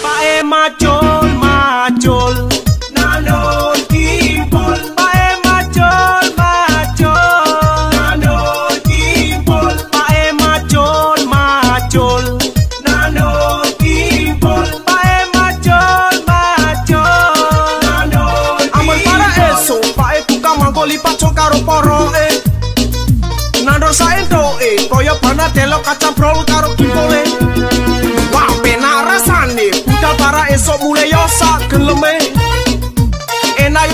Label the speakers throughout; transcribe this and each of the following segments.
Speaker 1: Pae macul macul nanon kimpul. Pae macul macul nanon kimpul. Pae macul macul nanon kimpul. Pae macul macul nanon amal para eso. Pae tukang mangko lipat cok karo poroke. Nandor saendoke koyo banadelo kacabrol karo kimpule. Wah penak rasane budal para esok mulai yosak geleme. Enak.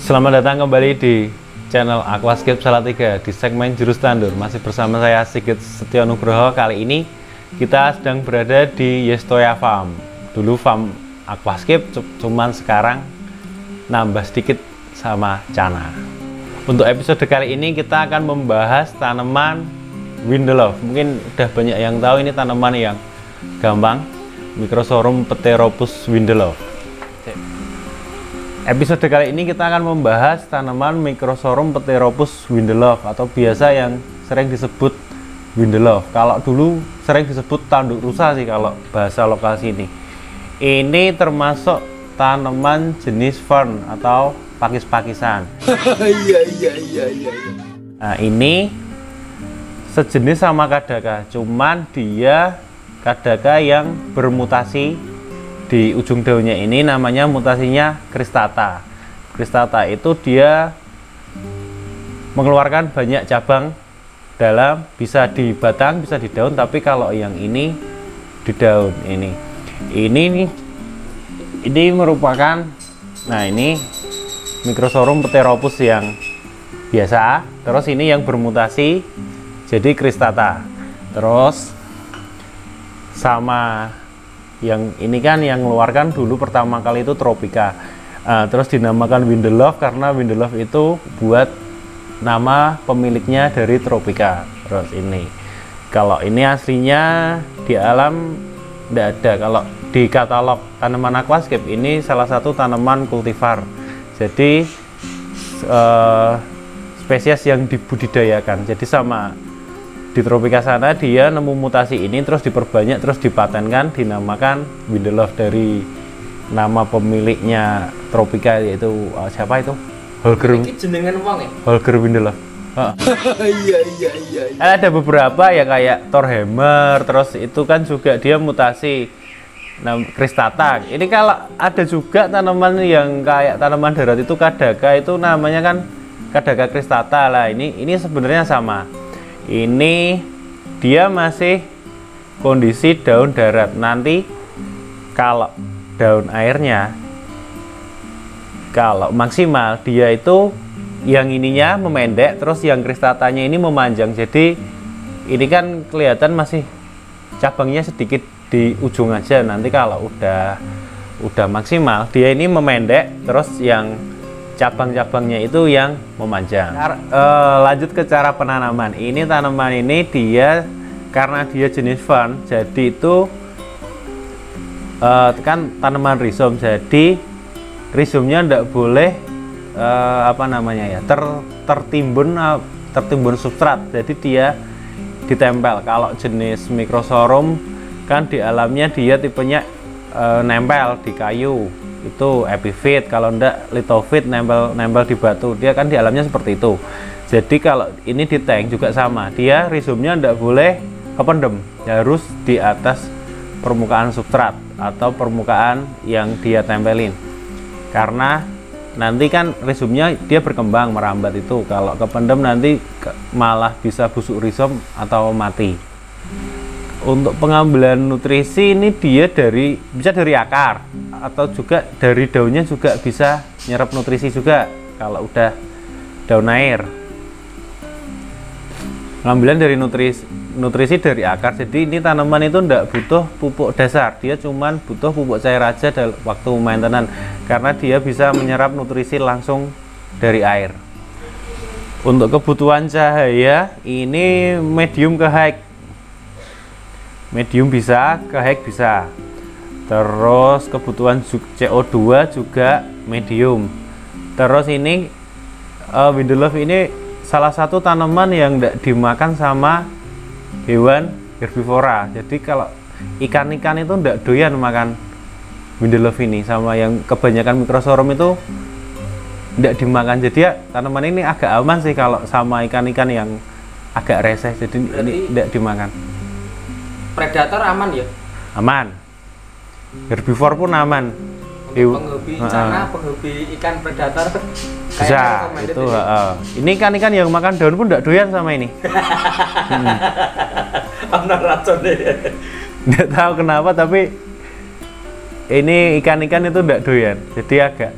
Speaker 2: Selamat datang kembali di channel Aquascape Salatiga di segmen Jurus Tandur. Masih bersama saya Sigit Setionugroho. Kali ini kita sedang berada di Yestoya Farm. Dulu farm Aquascape, cuman sekarang nambah sedikit sama Cana. Untuk episode kali ini kita akan membahas tanaman Windelove. Mungkin udah banyak yang tahu ini tanaman yang gampang, Microsorhum pteropus Windelove. Episode kali ini kita akan membahas tanaman Microsorhum pteropus Windelove atau biasa yang sering disebut Windelove. Kalau dulu sering disebut tanduk rusa sih kalau bahasa lokal sini. Ini termasuk tanaman jenis fern atau pakis-pakisan. Nah, ini sejenis sama kadaka, cuman dia kadaka yang bermutasi di ujung daunnya. Ini namanya mutasinya cristata. Cristata itu dia mengeluarkan banyak cabang dalam, bisa di batang, bisa di daun, tapi kalau yang ini di daun. Ini merupakan, nah ini Microsorhum pteropus yang biasa, terus ini yang bermutasi jadi cristata. Terus sama yang ini kan yang mengeluarkan dulu pertama kali itu Tropica. Terus dinamakan Windelove karena Windelove itu buat nama pemiliknya dari Tropica. Terus ini, kalau ini aslinya di alam tidak ada. Kalau di katalog tanaman aquascape ini salah satu tanaman kultivar. Jadi spesies yang dibudidayakan. Jadi sama di Tropica sana dia nemu mutasi ini, terus diperbanyak, terus dipatenkan, dinamakan Windelove dari nama pemiliknya Tropica, yaitu siapa itu? Holger. Holger Windelove. Iya. Ada beberapa ya kayak Thorhammer, terus itu kan juga dia mutasi cristata. Ini kalau ada juga tanaman yang kayak tanaman darat itu kadaka, itu namanya kan kadaka cristata lah. Ini sebenarnya sama. Ini dia masih kondisi daun darat. Nanti kalau daun airnya, kalau maksimal dia itu yang ininya memendek, terus yang kristatanya ini memanjang. Jadi ini kan kelihatan masih cabangnya sedikit di ujung aja. Nanti kalau udah maksimal dia ini memendek, terus yang cabang-cabangnya itu yang memanjang. Lanjut ke cara penanaman. Ini tanaman ini dia karena dia jenis fern, jadi itu kan tanaman rhizome. Jadi rhizomenya tidak boleh tertimbun substrat. Jadi dia ditempel. Kalau jenis Microsorhum kan di alamnya dia tipenya nempel di kayu, itu epifit. Kalau enggak lithofit, nempel di batu. Dia kan di alamnya seperti itu. Jadi kalau ini di tank juga sama, dia rhizomnya enggak boleh kependem, harus di atas permukaan substrat atau permukaan yang dia tempelin, karena nanti kan rhizomnya dia berkembang merambat itu. Kalau kependem nanti malah bisa busuk rhizom atau mati. Untuk pengambilan nutrisi ini dia bisa dari akar atau juga dari daunnya juga bisa nyerap nutrisi juga kalau udah daun air. Pengambilan dari nutrisi dari akar. Jadi ini tanaman itu tidak butuh pupuk dasar, dia cuman butuh pupuk cair aja waktu maintenance, karena dia bisa menyerap nutrisi langsung dari air. Untuk kebutuhan cahaya ini medium ke high. Medium bisa, ke high bisa. Terus kebutuhan CO2 juga medium. Terus ini Windelove ini salah satu tanaman yang tidak dimakan sama hewan herbivora. Jadi kalau ikan-ikan itu ndak doyan makan Windelove ini, sama yang kebanyakan Microsorum itu ndak dimakan. Jadi ya tanaman ini agak aman sih kalau sama ikan-ikan yang agak reseh. Jadi
Speaker 3: Berarti
Speaker 2: ini ndak dimakan.
Speaker 3: Predator aman ya?
Speaker 2: Aman. Herbivore pun aman.
Speaker 3: Untuk penghobi cana, penghobi ikan predator
Speaker 2: Bisa itu. Ini ikan-ikan yang makan daun pun ndak doyan sama ini.
Speaker 3: Ana racun deh.
Speaker 2: Nggak tahu kenapa, tapi ini ikan-ikan itu ndak doyan, jadi agak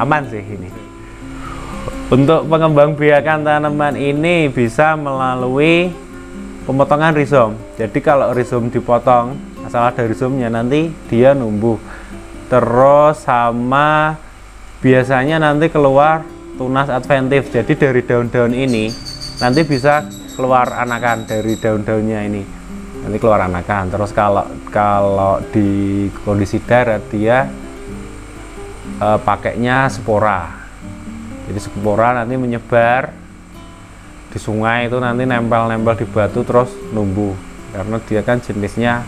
Speaker 2: aman sih ini. Untuk pengembangbiakan tanaman ini bisa melalui pemotongan rizom. Jadi kalau rizom dipotong, asal ada rizomnya, nanti dia numbuh. Terus sama biasanya nanti keluar tunas adventif. Jadi dari daun-daun ini nanti bisa keluar anakan dari daun-daunnya ini. Nanti keluar anakan. Terus kalau di kondisi darat dia pakainya spora. Jadi spora nanti menyebar di sungai, itu nanti nempel-nempel di batu terus numbuh. Karena dia kan jenisnya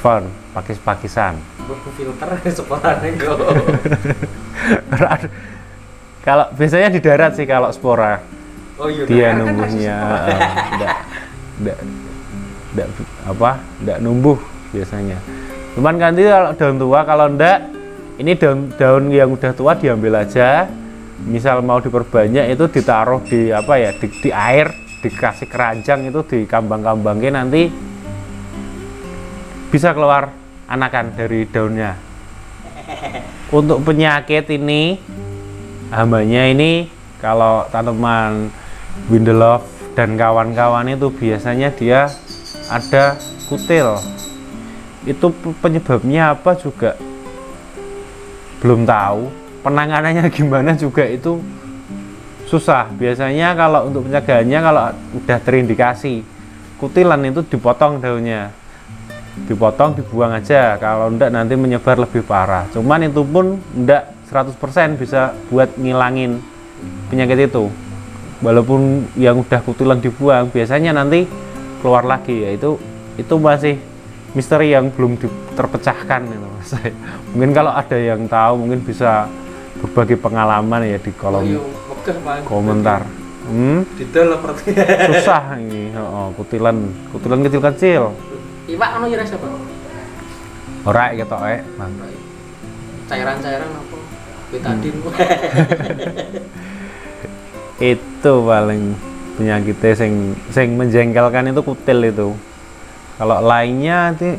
Speaker 2: fern, pakis-pakisan.
Speaker 3: Filter sporanya kok.
Speaker 2: Kalau biasanya di darat sih kalau spora.
Speaker 3: Oh iya,
Speaker 2: Dia
Speaker 3: kan
Speaker 2: numbuhnya enggak numbuh biasanya. Cuman nanti kalau daun tua, kalau enggak ini daun yang udah tua diambil aja. Misal mau diperbanyak itu ditaruh di di air, dikasih keranjang, itu dikambang-kambangin, nanti bisa keluar anakan dari daunnya. Untuk penyakit ini, hambanya ini kalau tanaman Windelove dan kawan-kawan itu biasanya dia ada kutil. Itu penyebabnya apa juga belum tahu. Penanganannya gimana juga itu susah. Biasanya kalau untuk pencegahannya, kalau udah terindikasi kutilan itu dipotong daunnya. Dipotong, dibuang aja. Kalau enggak nanti menyebar lebih parah. Cuman itu pun enggak 100% bisa buat ngilangin penyakit itu. Walaupun yang udah kutilan dibuang, biasanya nanti keluar lagi. Ya itu masih misteri yang belum terpecahkan gitu. Mungkin kalau ada yang tahu mungkin bisa berbagi pengalaman ya di kolom komentar. Susah ini. Kutilan kecil-kecil.
Speaker 3: Iwak anu ya rasa apa?
Speaker 2: Ora ketok
Speaker 3: Cairan-cairan apa? Betadin.
Speaker 2: Itu paling penyakitnya sing menjengkelkan itu kutil itu. Kalau lainnya itu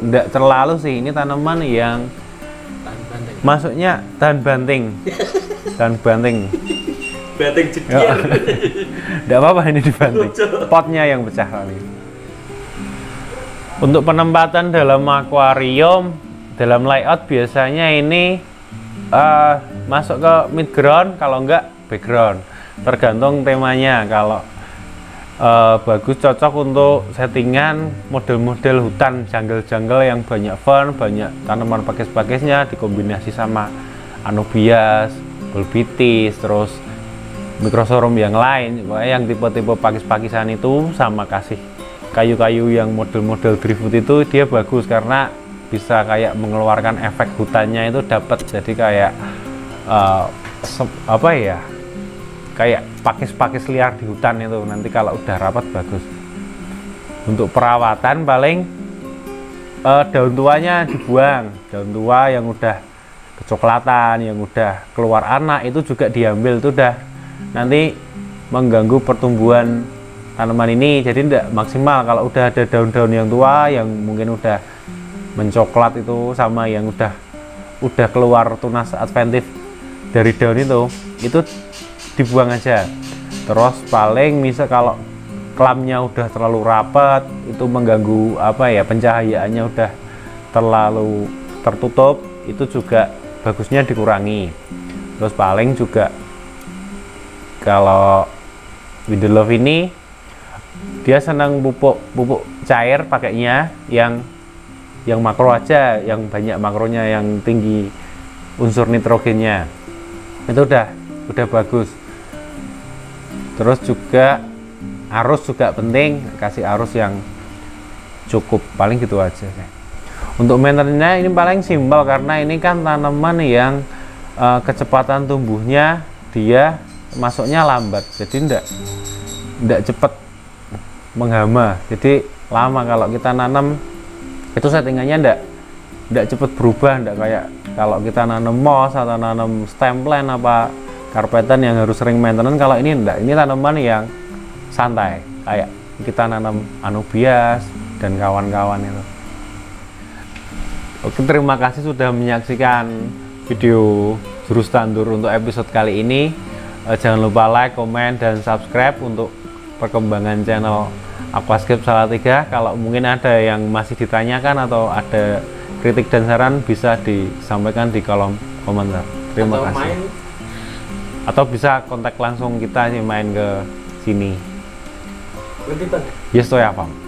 Speaker 2: enggak terlalu sih. Ini tanaman yang masuknya tahan banting. Tahan banting.
Speaker 3: Banting jedian.
Speaker 2: Enggak apa-apa ini dibanting. Potnya yang pecah kali. Untuk penempatan dalam akuarium, dalam layout biasanya ini masuk ke midground, kalau enggak background, tergantung temanya. Kalau bagus cocok untuk settingan model-model hutan jungle yang banyak fern, banyak tanaman pakis-pakisnya, dikombinasi sama Anubias, Bolbitis, terus Microsorum yang lain, yang tipe-tipe pakis-pakisan itu, sama kasih kayu-kayu yang model-model driftwood itu, dia bagus karena bisa kayak mengeluarkan efek hutannya itu dapat. Jadi kayak kayak pakis-pakis liar di hutan itu, nanti kalau udah rapat bagus. Untuk perawatan paling daun tuanya dibuang. Daun tua yang udah kecoklatan, yang udah keluar anak itu juga diambil, itu udah nanti mengganggu pertumbuhan tanaman ini, jadi tidak maksimal. Kalau udah ada daun-daun yang tua yang mungkin udah mencoklat itu, sama yang udah keluar tunas adventif dari daun itu dibuang aja. Terus paling misal kalau klamnya udah terlalu rapat, itu mengganggu pencahayaannya udah terlalu tertutup, itu juga bagusnya dikurangi. Terus paling juga kalau Windelove ini dia senang pupuk cair, pakainya yang makro aja, yang banyak makronya, yang tinggi unsur nitrogennya, itu udah bagus. Terus juga arus juga penting, kasih arus yang cukup, paling gitu aja. Untuk maintenance-nya ini paling simpel karena ini kan tanaman yang kecepatan tumbuhnya dia masuknya lambat, jadi ndak cepet menghama, jadi lama. Kalau kita nanam itu settingannya ndak cepet berubah, ndak kayak kalau kita nanam moss atau nanam stem plant apa karpetan yang harus sering maintenance. Kalau ini ndak, ini tanaman yang santai kayak kita nanam anubias dan kawan-kawan itu. Oke, terima kasih sudah menyaksikan video jurus tandur untuk episode kali ini. Jangan lupa like, komen, dan subscribe untuk perkembangan channel Aquascape Salatiga. Kalau mungkin ada yang masih ditanyakan atau ada kritik dan saran, bisa disampaikan di kolom komentar. Terima kasih. Atau bisa kontak langsung kita nih, main ke sini. Yes, to ya, Pam.